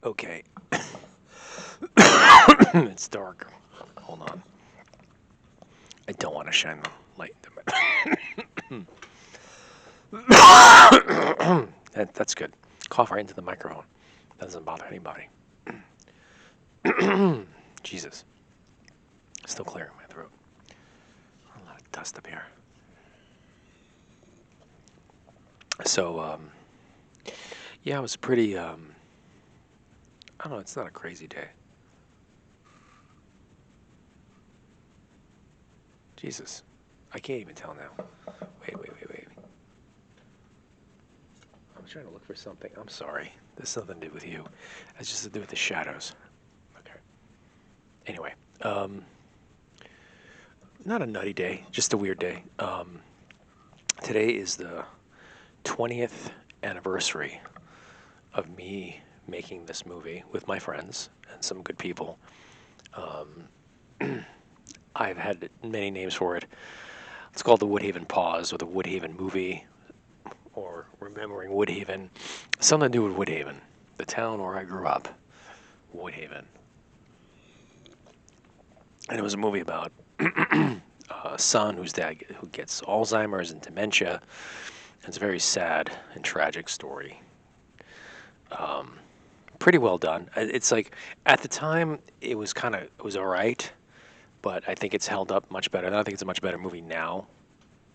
Okay. It's dark. Hold on. I don't want to shine the light. That's good. Cough right into the microphone. That doesn't bother anybody. Jesus. Still clearing my throat. A lot of dust up here. So, yeah, it was pretty, I don't know, it's not a crazy day. Jesus. I can't even tell now. Wait. I'm trying to look for something. I'm sorry. This has nothing to do with you. It's just to do with the shadows. Okay. Anyway, not a nutty day, just a weird day. Today is the 20th anniversary of me making this movie with my friends and some good people. I've had many names for it. It's called the Woodhaven Pause or the Woodhaven Movie or Remembering Woodhaven. Something to do with Woodhaven, the town where I grew up, Woodhaven. And it was a movie about a son who gets Alzheimer's and dementia. It's a very sad and tragic story. Pretty well done. It's like at the time it was all right, but I think it's held up much better. And I think it's a much better movie now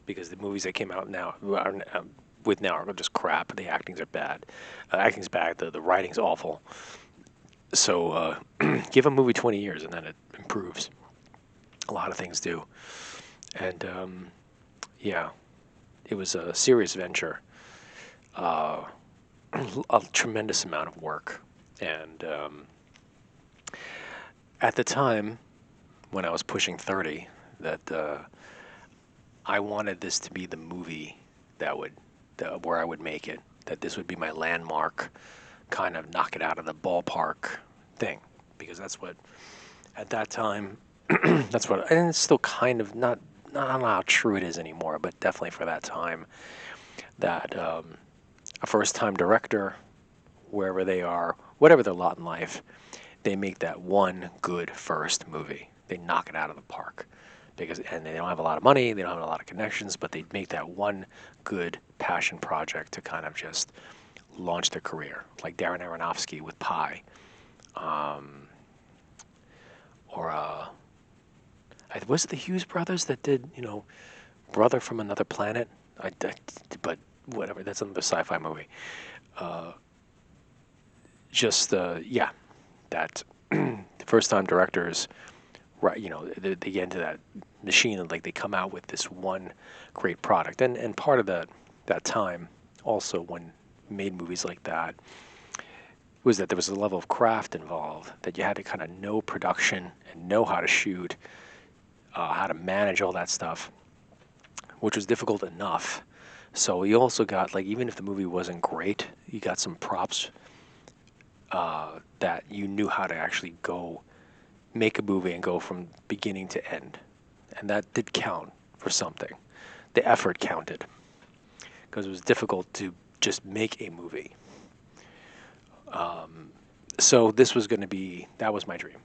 because the movies that came out now are just crap. The acting's are bad. Acting's bad. The writing's awful. So give a movie 20 years and then it improves. A lot of things do. And yeah, it was a serious venture. A tremendous amount of work. And at the time, when I was pushing 30, that I wanted this to be the movie where I would make it. That this would be my landmark, kind of knock it out of the ballpark thing, because that's what at that time, that's what, and it's still kind of not. I don't know how true it is anymore, but definitely for that time, that a first-time director, wherever they are, whatever their lot in life, they make that one good first movie. They knock it out of the park and they don't have a lot of money, they don't have a lot of connections, but they make that one good passion project to kind of just launch their career, like Darren Aronofsky with Pi, or was it the Hughes brothers that did Brother from Another Planet? But whatever, that's another sci-fi movie. Yeah, that first-time directors, right? They get into that machine and like they come out with this one great product, and part of that time also when made movies like that was that there was a level of craft involved that you had to kind of know production and know how to shoot, how to manage all that stuff, which was difficult enough. So you also got, like, even if the movie wasn't great, you got some props that you knew how to actually go make a movie and go from beginning to end. And that did count for something. The effort counted because it was difficult to just make a movie. So this was going to be, that was my dream.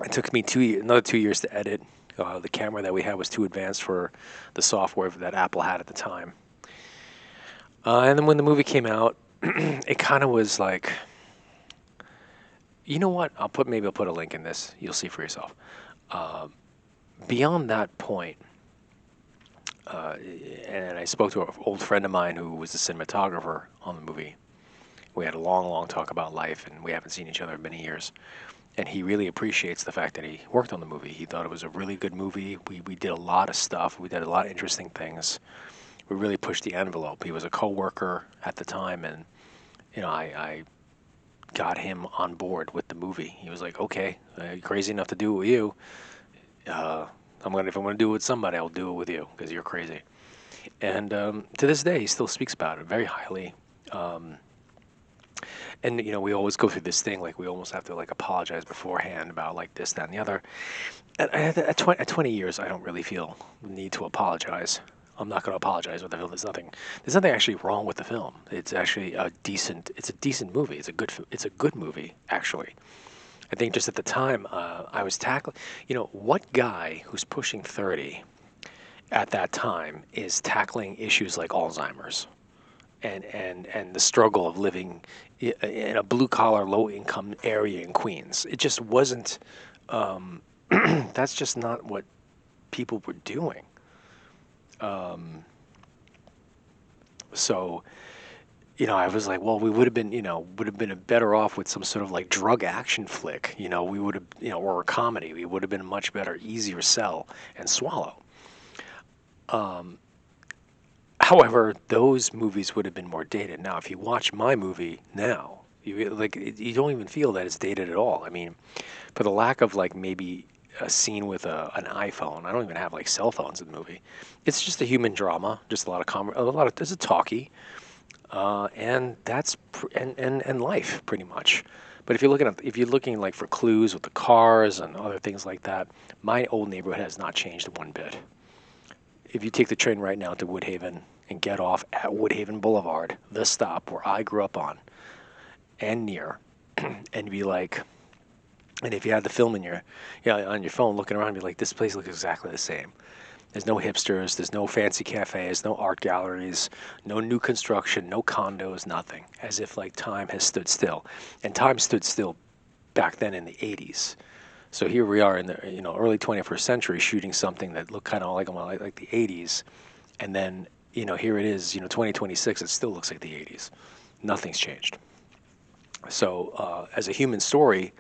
It took me another 2 years to edit. The camera that we had was too advanced for the software that Apple had at the time. And then when the movie came out, it kind of was like, you know what? Maybe I'll put a link in this. You'll see for yourself. Beyond that point, and I spoke to an old friend of mine who was the cinematographer on the movie. We had a long, long talk about life, and we haven't seen each other in many years. And he really appreciates the fact that he worked on the movie. He thought it was a really good movie. We did a lot of stuff. We did a lot of interesting things. We really pushed the envelope. He was a coworker at the time, and I got him on board with the movie. He was like, "Okay, crazy enough to do it with you. If I'm gonna do it with somebody, I'll do it with you because you're crazy." And to this day, he still speaks about it very highly. And we always go through this thing, like we almost have to like apologize beforehand about like this, that, and the other. At 20 years, I don't really feel the need to apologize. I'm not going to apologize with the film. There's nothing actually wrong with the film. It's actually it's a decent movie. It's a good movie actually. I think just at the time I was tackling, what guy who's pushing 30 at that time is tackling issues like Alzheimer's and the struggle of living in a blue collar, low income area in Queens. It just wasn't. That's just not what people were doing. So, I was like, well, we would have been better off with some sort of like drug action flick. We would have, or a comedy. We would have been a much better, easier sell and swallow. However, those movies would have been more dated. Now, if you watch my movie now, you don't even feel that it's dated at all. I mean, for the lack of like maybe a scene with an iPhone, I don't even have like cell phones in the movie. It's just a human drama, just a lot of there's a talkie, and and life pretty much. But if you're looking like for clues with the cars and other things like that, my old neighborhood has not changed one bit. If you take the train right now to Woodhaven and get off at Woodhaven Boulevard, the stop where I grew up on and near, and be like, and if you had the film on your phone looking around, be like, this place looks exactly the same. There's no hipsters, there's no fancy cafes, no art galleries, no new construction, no condos, nothing. As if like time has stood still, and time stood still back then in the 80s. So here we are in the early 21st century shooting something that looked kind of like the 80s, and then here it is 2026, it still looks like the 80s. Nothing's changed. So as a human story,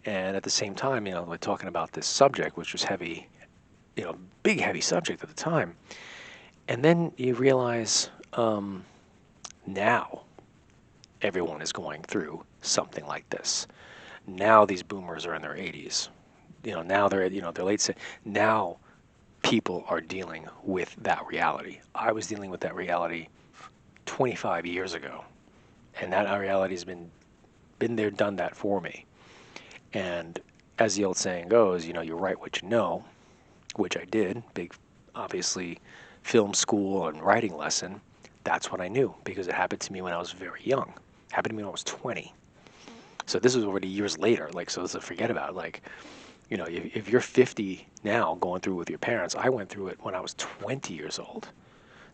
and at the same time we're talking about this subject, which was heavy, big heavy subject at the time, and then you realize now everyone is going through something like this. Now these boomers are in their 80s. Now they're their late. Now people are dealing with that reality. I was dealing with that reality 25 years ago, and that reality has been there, done that for me. And as the old saying goes, you write what you know, which I did. Big, obviously, film school and writing lesson. That's what I knew because it happened to me when I was very young. It happened to me when I was 20. So this was already years later. So forget about it. If you're 50 now going through with your parents, I went through it when I was 20 years old.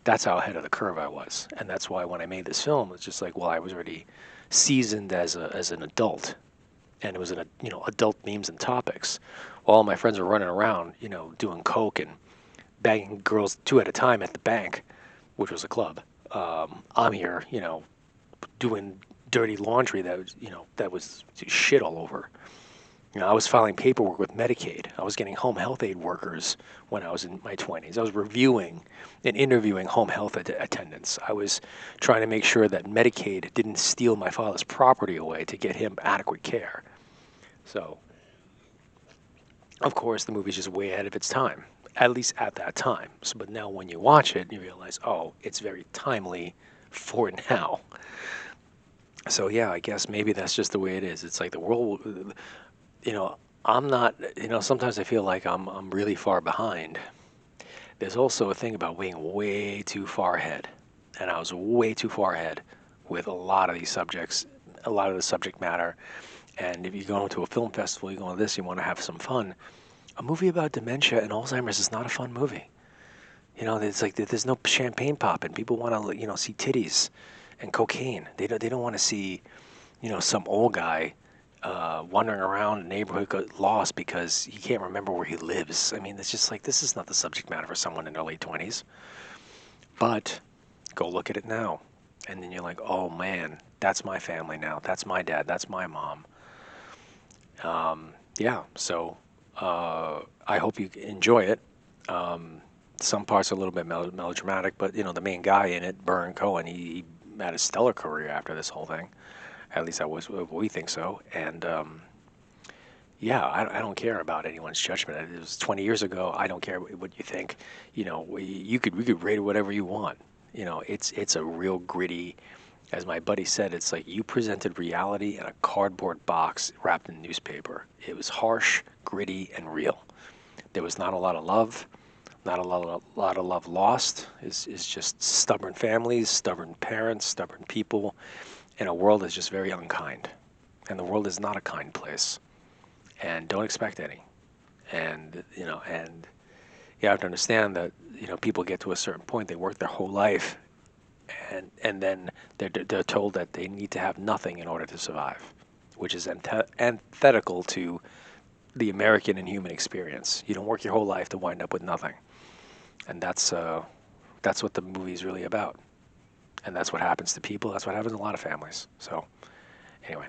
That's how ahead of the curve I was. And that's why when I made this film, it's just like, well, I was already seasoned as an adult. And it was adult themes and topics. While all my friends were running around, doing coke and banging girls 2 at a time at the bank, which was a club. I'm here, doing dirty laundry that was shit all over. I was filing paperwork with Medicaid. I was getting home health aid workers when I was in my 20s. I was reviewing and interviewing home health attendants. I was trying to make sure that Medicaid didn't steal my father's property away to get him adequate care. So, of course, the movie's just way ahead of its time, at least at that time. So, but now when you watch it, you realize, oh, it's very timely for now. So yeah, I guess maybe that's just the way it is. It's like the world, I'm not, sometimes I feel like I'm really far behind. There's also a thing about being way too far ahead. And I was way too far ahead with a lot of these subjects, a lot of the subject matter. And if you go to a film festival, you go to this, you want to have some fun. A movie about dementia and Alzheimer's is not a fun movie. It's like there's no champagne popping. People want to, see titties and cocaine. They don't want to see, some old guy wandering around a neighborhood got lost because he can't remember where he lives. I mean, it's just like this is not the subject matter for someone in their late 20s. But go look at it now, and then you're like, oh man, that's my family now. That's my dad. That's my mom. Yeah. So I hope you enjoy it. Some parts are a little bit melodramatic, but the main guy in it, Baron Cohen, he had a stellar career after this whole thing. At least we think so. And yeah, I don't care about anyone's judgment. It was 20 years ago. I don't care what you think. We could rate it whatever you want. It's a real gritty. As my buddy said, it's like you presented reality in a cardboard box wrapped in newspaper. It was harsh, gritty, and real. There was not a lot of love, Not lot of love lost. Is just stubborn families, stubborn parents, stubborn people, and a world that's just very unkind. And the world is not a kind place. And don't expect any. And and you have to understand that people get to a certain point, they work their whole life, and then they're told that they need to have nothing in order to survive, which is antithetical to the American and human experience. You don't work your whole life to wind up with nothing, and that's what the movie is really about. And that's what happens to people. That's what happens in a lot of families. So, anyway,